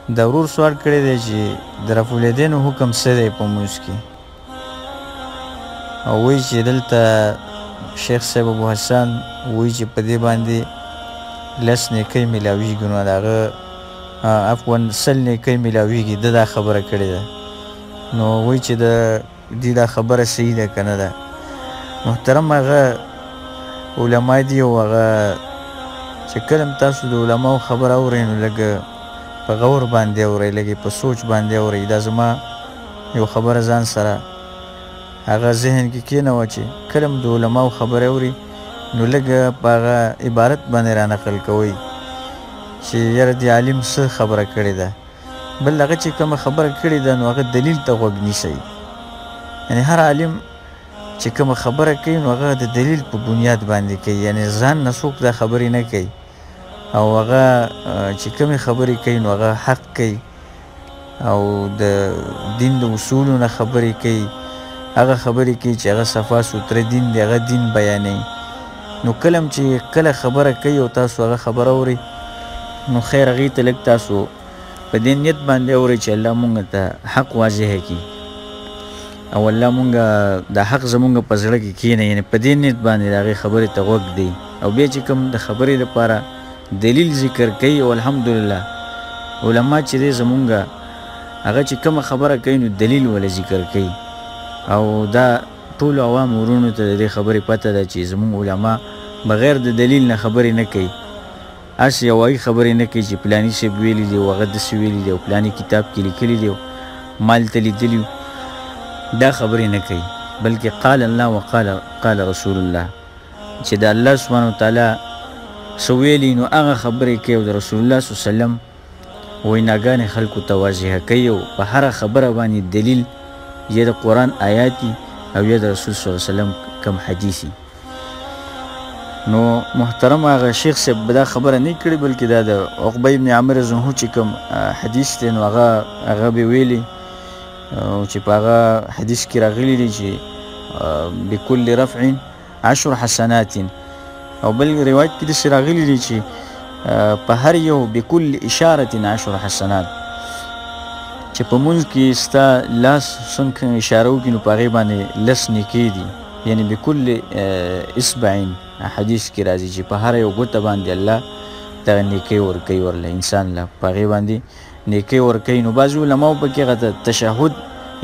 د ورور سوال کړی دی چې د رفع الیدینو حکم څه دی په مونځ کې، او وایي چې دلته شیخ صاحب ابو حسن وایي چې په دې باندې 10 نیکۍ میلاویږي، نو د هغه عفوا 100 نیکۍ میلاویږي. ده دا خبره کړې ده، نو وایي چې د دې دا خبره صحیح ده که نه ده. محترم هغه علما دي، او هغه چې کله تاسو د علماو خبره اورئ نو لږ په غور باندې اورئ، لږ په سوچ باندې اورئ. دا زما یو خبره ځان سره هغه ذهن کې کېنوه چې کله د علماو خبره اوري نو لږ په هغه عبارت باندې را نقل کوئ چې یاره دې عالم څه خبره کړې ده. بل هغه چې کومه خبره کړې ده نو هغه دلیل ته غوږ نیسئ. یعنې هر عالم چې کومه خبره کوي نو هغه د دلیل په بنیاد باندې کوي، یعنې ځان نه څوک دا خبرې نه کوي، او هغه چې کومې خبرې کوي نو هغه حق کوي، او د دین د اصولو نه خبرې کوي، هغه خبرې کوي چې هغه صفا سوتره دین دی، هغه دین بیانوي. نو کله چې کله خبره کوي او تاسو هغه خبره اورئ نو خیر هغې ته لږ تاسو په دې نیت باندې اورئ چې الله مونږ ته حق واضحه کړي، او الله مونږ دا حق زمونږ په زړه کې کښېنوي، یعنې په دې نیت باندې د هغې خبرې ته غوږ دی. او بیا چې کوم د خبرې لپاره دلیل ذکر کوي، او الحمدلله علما چې دی زمونږ هغه چې کومه خبره کوي نو دلیل ولا ذکر کوي، او دا ټولو عوام ورونو ته د دې خبرې پته ده چې زمونږ علما بغیر د دلیل نه خبرې نه کوي. هسې هوایي خبرې نه کوي چې پلاني صاحب ویلي دی او هغه داسې ویلي دی او پلاني کتاب کې لیکلي دی او ما هلته لیدلي، دا خبرې نه کوي، بلکې قال الله وقال رسول الله، چې د الله سبحانه وتعالی څه ویلي نو هغه خبرې کوي، او د رسول الله صلی الله علیه وسلم ویناګانې خلکو ته واضحه کوي، او په هره خبره باندې دلیل یا د قرآن آیاتي او یا د رسول صلی الله علیه وسلم کم حدیثي. نو محترم هغه شیخ صاحب دا خبره نه کړې، بلکې دا د عقبه ابن عامر زنهو چې کوم حدیث دی نو هغه به ویلي، او چې په هغه حدیث کې راغلی دی چې بكل رفع 10 حسنات، او بل روایت کې داسې راغلی دی چې په هر یو بكل اشاره 10 حسنات، چې په مونځ کې ستا لاس څنګه اشاره وکړي نو په هغې باندې 10 نیکۍ دي، یعنې بكل اصبع حدیث کې راځي چې په هر یو ګوته باندې الله دغه نیکۍ ورکوي ورله انسان له، په هغې باندې نیکۍ ورکوي. نو بعضې علماو پکې هغه ته تشهد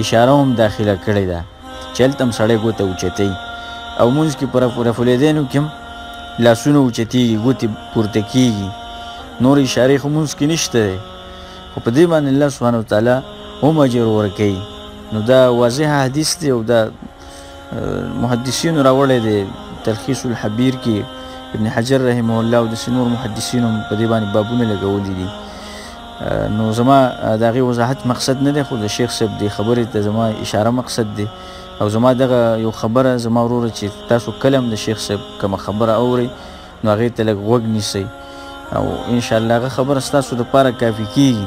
اشاره هم داخله کړې ده چې هلته هم سړی ګوته اوچتوي، او مونځ کې په رفع الیدینو کې هم لاسونه اوچتېږي، ګوتې پورته کېږي، نور اشارې خو مونځ کې نشته دی، خو په دې باندې الله سبحانه وتعالی هم اجر ورکوي. نو دا واضح حدیث دی، او دا محدثینو راوړی دی تلخیص الحبیر کې ابن حجر رحمه الله، او داسې نور محدثینو هم په دې باندې بابونه لګولي دي. نو زما د هغې وضاحت مقصد نه دی، خو د شیخ صاحب دې خبرې ته زما اشاره مقصد دی، او زما دغه یو خبره زما وروره چې تاسو کله هم د شیخ صاحب کومه خبره اورئ نو هغې ته لږ غوږ نیسئ، او انشاءالله هغه خبره ستاسو دپاره کافي کېږي،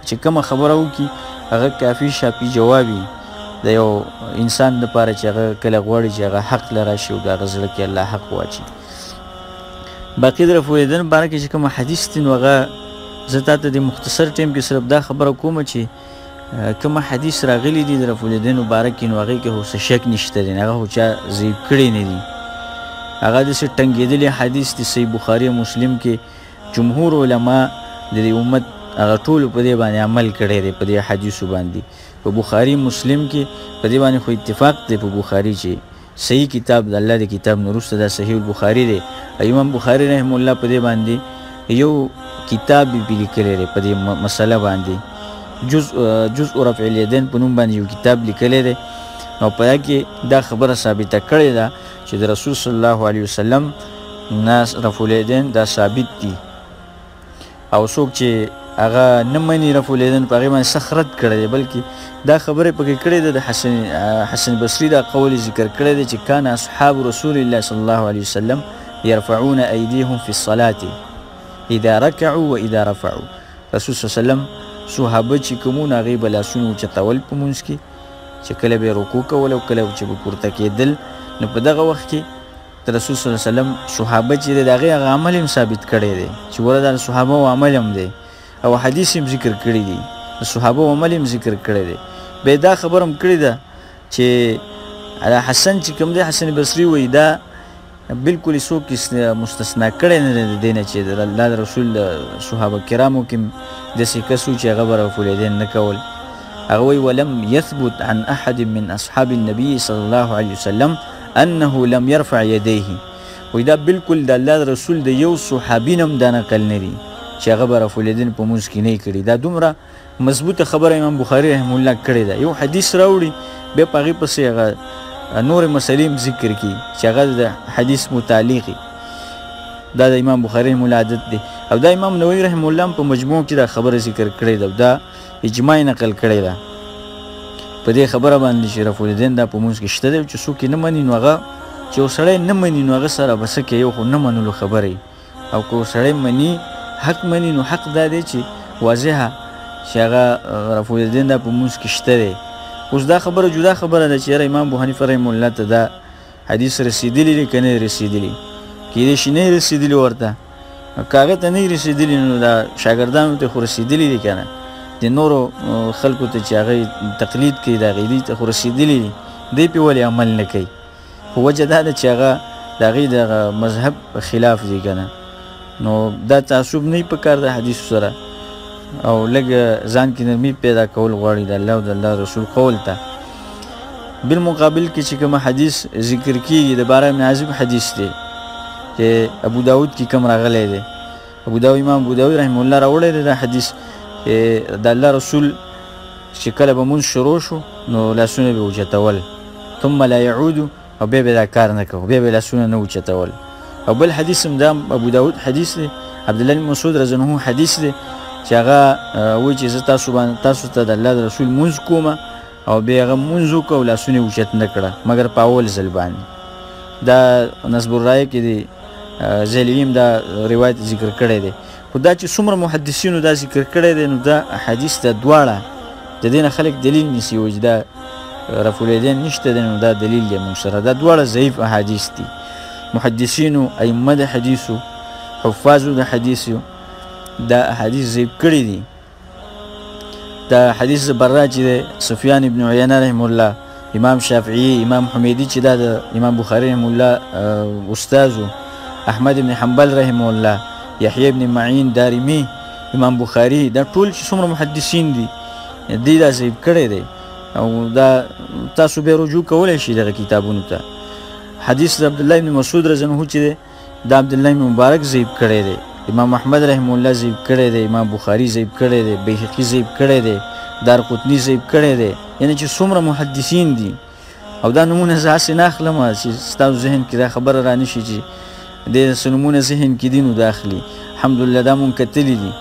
چې کومه خبره وکړي هغه کافي شافي جوابي د یو انسان دپاره چې هغه کله غواړي چې هغه حق له راشي او د هغه زړه کې الله حق واچي. باقي د رفع الیدین باره کې چې کومه حدیث دی نو هغه زه تا ته د مختصر ټیم کې صرف دا خبره کومه چې کومه حدیث راغلی دي د رفع الیدینو باره کې نو هغې کې خو څه شک نشته دی، هغه خو چا ضعیف کړی نه دي، هغه داسې ټنګېدلی حدیث دی. صحیح بخاري او مسلم کې جمهور علما د دې امت هغه ټولو په دې باندې عمل کړی دی، په دې حدیثو باندې. په بخاري مسلم کې په دې باندې خو اتفاق دی په بخاري چې صحیح کتاب د الله د کتاب نه وروسته دا صحیح البخاري دی. امام بخاري رحمه الله په دې باندې یو کتاب یې لیکلی دی په دې مسله باندې، جزء رفع الیدین په نوم باندې یو کتاب لیکلی دی، او په هغه کې دا خبره ثابته کړې ده چې د رسول صلی الله علیه وسلم نه رفع الیدین دا ثابت دي، او څوک چې هغه نه مني رفع الیدین په هغې باندې سخت رد کړی دی، بلکې دا خبرې پکې کړې ده د حسن بصري دا قول یې ذکر کړی دی چې کان اصحاب رسول الله صلی الله علیه وسلم يرفعون ایدیهم فی الصلاة اذا رکعوا و اذا رفعوا. رسول صلی الله علیه وسلم صحابه چې کومونه هغې به لاسونه اوچتول په مونځ کې، چې کله به یې رکوع کول او کله چې به پورته کېدل، نو په دغه وخت کې د رسول صلی الله علیه وسلم صحابه چې دی د هغې هغه عمل هم ثابت کړی دی چې وره دا صحابه و عمل هم دی، او حدیث هم ذکر کړی دی د صحابه عمل هم ذکر کړی دی به دا خبر هم کړی ده چې حسن چې کوم دی حسن بصري وایي دا بالکل څوک مستثنا کړی نه دی نه چې الله د رسول صحابه کرامو کې داسې کس و چې هغه به رفع الیدین نه کول هغه وایي ولم یثبت عن احد من اصحاب النبي صلی الله علیه وسلم انه لم يرفع يديه وایي دا بالکل د الله د رسول د یو صحابي نه هم دا نقل نه دي چې هغه به رفع الیدین په مونځ کې نه کړي دا دومره مضبوطه خبره امام بخاري رحمه الله کړې ده یو حدیث راوړي بیا په هغې پسې هغه نور مسلې هم ذکر کړي چې هغه د حدیث متعلقي دا د امام بخاري رحمه الله عادت دی او دا امام نووي رحمه الله په مجموع کې دا خبره ذکر کړې ده دا اجماع نقل کړې ده په دې خبره باندې چې رفع الیدین دا په مونځ کې شته دی چې څوک یې نه مني نو هغه چې یو سړی نه مني نو هغه سره به څه کوي یو خو نه منلو خبره او که سړی مني حق مني نو حق دا دی چې واضحه چې هغه رفع الیدین دا په مونځ کې شته دی اوس دا خبره جدا خبره ده چې یاره امام ابو حنیفه رحمه الله ته دا حدیث رسیدلی دی که نه رسیدلی کیدای شي نه رسیدلی ورته که هغه ته نه رسیدلی نو دا شاګردانو ته خو رسیدلی دی که نه د نورو خلکو ته چې هغه تقلید کوي د هغې دوی ته خو رسیدلی دی دی پې ولې عمل نه کوي خو وجه دا ده چې هغه د هغې دغه مذهب خلاف دی که نه نو دا تعصب نه په کار د حدیثو سره او لږ ځان کې نرمي پیدا کول غواړي د الله او د الله رسول قول ته بالمقابل کې چې کوم حدیث ذکر کیږي د بارا بن عازب حدیث دی چې ابو داود کې کوم راغلی دی امام ابو داود رحمه الله راوړی دی دا حدیث د الله رسول چې کله به مونځ شروع شو نو لاسونه به اوچتول ثم لا يعود او بیا به دا کار نه کوو بیا به لاسونه نه اوچتول او بل حدیث هم دا ابو داود حدیث دی عبدالله بن مسعود رضی الله عنه حدیث دی چې هغه وایي چې زه تاسو ته د الله د رسول مونځ کومه او بیا هغه مونځ وکړه او لاسونه یې اوچت نه کړه مګر په اول ځل باندې دا نصب الرایه کې دی ذیلوي هم دا روایت ذکر کړی دی خو دا چې څومره محدثینو دا ذکر کړی دی نو دا حدیث د دواړه د دې نه خلک دلیل نیسي وایي چې دا رفع الیدین نشته دی نو دا دلیل دی موږ سره دا دواړه ضعیف احادیث دي محدثینو ائمه د حدیثو حفاظو د حدیثو دا حدیث ضعیف کړی دي دا حدیث برا چې دی سفیان ابن عیینه رحمه الله امام شافعی امام حمیدی چې دا د امام بخاری رحمه الله استاذو احمد ابن حنبل رحمه الله یحیی ابن معین دارمی امام بخاری دا ټول چې څومره محدثین دي دی دا ضعیف کړی دی او دا تاسو بیا رجوع کولی شئ دغه کتابونو ته حدیث د عبدالله ابن مسعود رضی الله عنه چې دی دا عبدالله ابن مبارک ضعیف کړی دی امام احمد رحمه الله ضعیف کړی دی امام بخاری ضعیف کړی دی بیهقي ضعیف کړی دی دارقطني ضعیف کړی دی یعنی چې څومره محدثین دي او دا نمونه زه هسې نه اخلم چې ستاسو ذهن کې دا خبره را نشي چې دې څه نمونه ذهن کې دي نو دا اخلي الحمدلله دا مونږ کتلي دي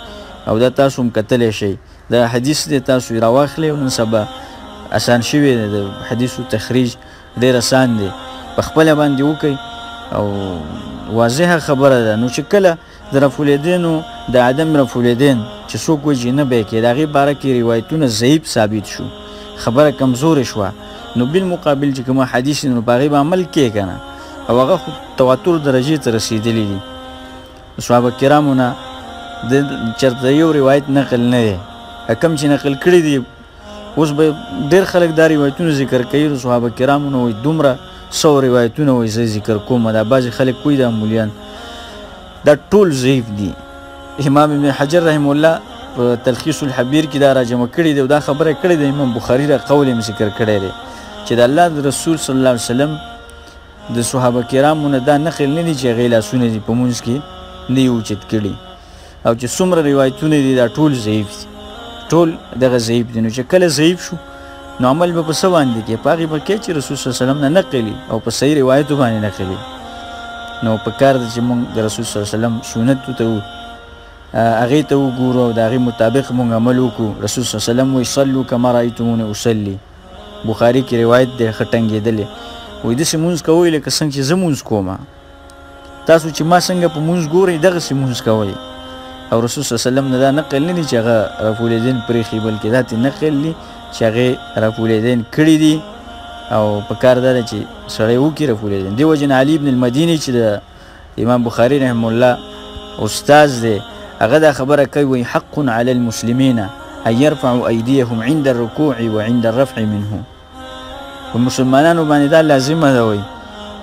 او دا تاسو هم کتلی شئ دا حدیث دی تاسو یې راواخلئ او نن سبا اسان شوی دی د حدیثو تخریج ډېر اسان دی په خپله باندې وکئ او واضحه خبره ده نو چې کله د رفع الیدینو د عدم رفع الیدین چې څوک وایي چې نه به یې کړي د هغې باره کې روایتونه ضعیف ثابت شو خبره کمزورې شوه نو بالمقابل چې کومه حدیث نو په هغې به عمل کوې که نه او هغه خو تواتر درجې ته رسېدلي دي د صحابه کرامو نه چېرته یو روایت نقل نه دی کم چې نقل کړي دي اوس به ډېر خلک دا روایتونه ذکر کوي د صحابه کرامو نه وایي دومره 100 روایتونه وایي زه ذکر کوم دا بعضې خلک کوي دا مولیان دا ټول ضعیف دي امام ابن حجر رحم الله په تلخیص الحبیر کې دا راجمع کړي دی او دا خبره کړې ده امام بخاري را قول یې ذکر کړی دی چې د الله د رسول صلی الله علیه وسلم د صحابه کرامو نه دا نقل نه دي چې هغې لاسونه دي په مونځ کې نه یې اوچت کړي او چې څومره روایتونه دي دا ټول ضعیف دي ټول دغه ضعیف دي نو چې کله ضعیف شو نو عمل به په څه باندې کې په هغې به کوې چې رسول صلی الله علیه وسلم نه نقلي او په صحیح روایتو باندې نقلي نو په کار ده چې موږ د رسول صلی الله علیه وسلم سنتو ته هغې ته وګورو او د هغې مطابق موږ عمل وکړو رسول صلی الله علیه وسلم وایي صلو کما رأیتمونی اصلي بخاري کې روایت دی ښه ټنګېدلی وایي داسې مونځ کوئ لکه څنګه چې زه مونځ کوم تاسو چې ما څنګه په مونځ ګورئ دغسې مونځ کوئ او رسول صلی الله علیه وسلم نه دا نقل نه دي چې هغه رفع الیدین پرېښي بلکې دا ترې نقل دي چې هغې رفع الیدین کړي دي او په کار دا ده چې سړی وکړي رفع الیدین دې وجې نه علي بن المدیني چې د امام بخاري رحمه الله استاذ دی هغه دا خبره کوي وایي حق علی المسلمین ان يرفعوا ایدیهم عند الرکوع وعند الرفع منه. په مسلمانانو باندې دا لازمه ده وایي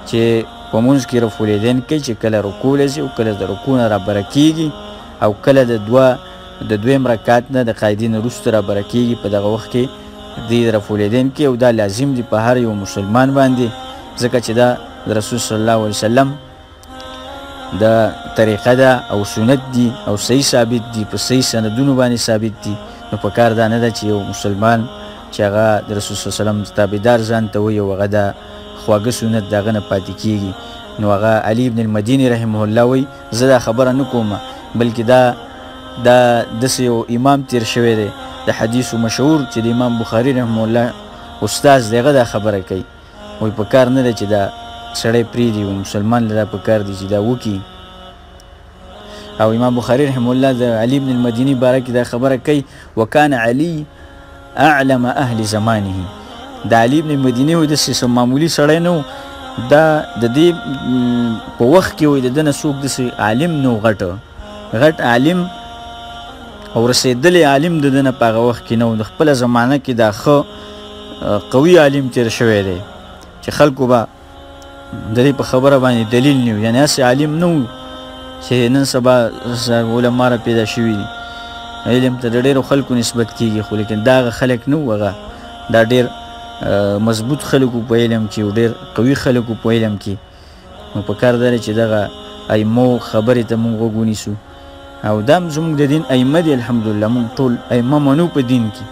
چې په مونځ کې رفولیدین کوي چې کله رکوع لځي او کله د رکوع نه رابره کیږي او کله د دویم رکعت نه د قاعدې نه وروسته رابره کیږي. په دغه وخت کې دی رفولیدین کوي او دا لازم دی په هر یو مسلمان باندې، ځکه چې دا د رسول صلی الله علیه وسلم د طریقه ده او سنت دی او صحیح ثابت دی، په صحیح سندونو باندې ثابت دی. نو په کار دا نه ده چې یو مسلمان چې هغه د رسول صلی الله علیه وسلم تابعدار ځان ته وایي او هغه د خواږه سنت د هغه نه پاتې کیږي. نو هغه علي ابن المدیني رحمه الله وایي زه دا خبره نه کوم، بلکې دا داسې یو امام تیر شوی دی د حدیثو مشهور چې د امام بخاري رحمه الله استاذ دی، هغه دا خبره کوي وایي په کار نه ده چې دا سړی پرېږدي، مسلمان له دا په کار دی چې دا وکړي. او امام بخاري رحمه الله د علي ابن المدیني باره کې دا خبره کوي وکان علي اعلم اهل زمانه. د علي ابن المدیني وایي داسې معمولي سړی نه و، دا د دې په وخت کې وایي د ده نه څوک داسې عالم نه و، غټ عالم او رسېدلی عالم د ده نه په هغه وخت کې نه و. د خپله زمانه کې دا ښه قوي عالم تېر شوی دی چې خلکو به د دې په خبره باندې دلیل نه وي، یعنې هسې عالم نه و چې نن سبا علما را پیدا شوي دي، علم ته د ډېرو خلکو نسبت کېږي، خو لیکن دا هغه خلک نه و، هغه دا ډېر مضبوط خلکو په علم کې او ډېر قوي خلکو په علم کې. نو په کار دا دی چې دغه ائمو خبرې ته موږ غوږ ونیسو او دا هم زموږ د دین ائمه دي. الحمدلله موږ ټول ائمه منو په دین کې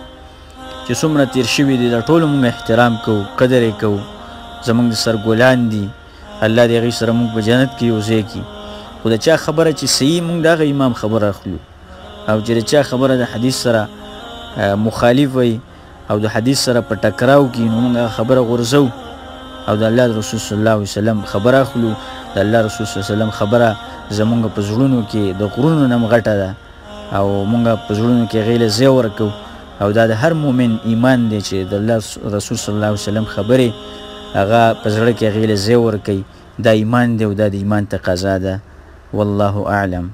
چې څومره تیر شوي دي، دا ټولو موږ احترام کوو، قدر یې کوو، زموږ د سرګلان دي، الله دې هغوی سره موږ په جنت کې یو ځای کړي. خو د چا خبره چې صحیح موږ د هغه امام خبره اخلو، او چې د چا خبره د حدیث سره مخالف وي او د حدیث سره په ټکراو کې، نو موږ هغه خبره غورځو او د الله رسول صلی الله علیه وسلم خبره اخلو. د الله رسول صلی الله علیه وسلم خبره زمونږ په زړونو کې د غرونو نه غټه ده او مونږ په زړونو کې هغې له ځای ورکوو، او دا د هر مؤمن ایمان دی چې د الله رسول صلی الله علیه وسلم خبرې هغه په زړه کې هغې له ځای ورکوي. دا ایمان دی او دا د ایمان تقاضا ده. والله اعلم.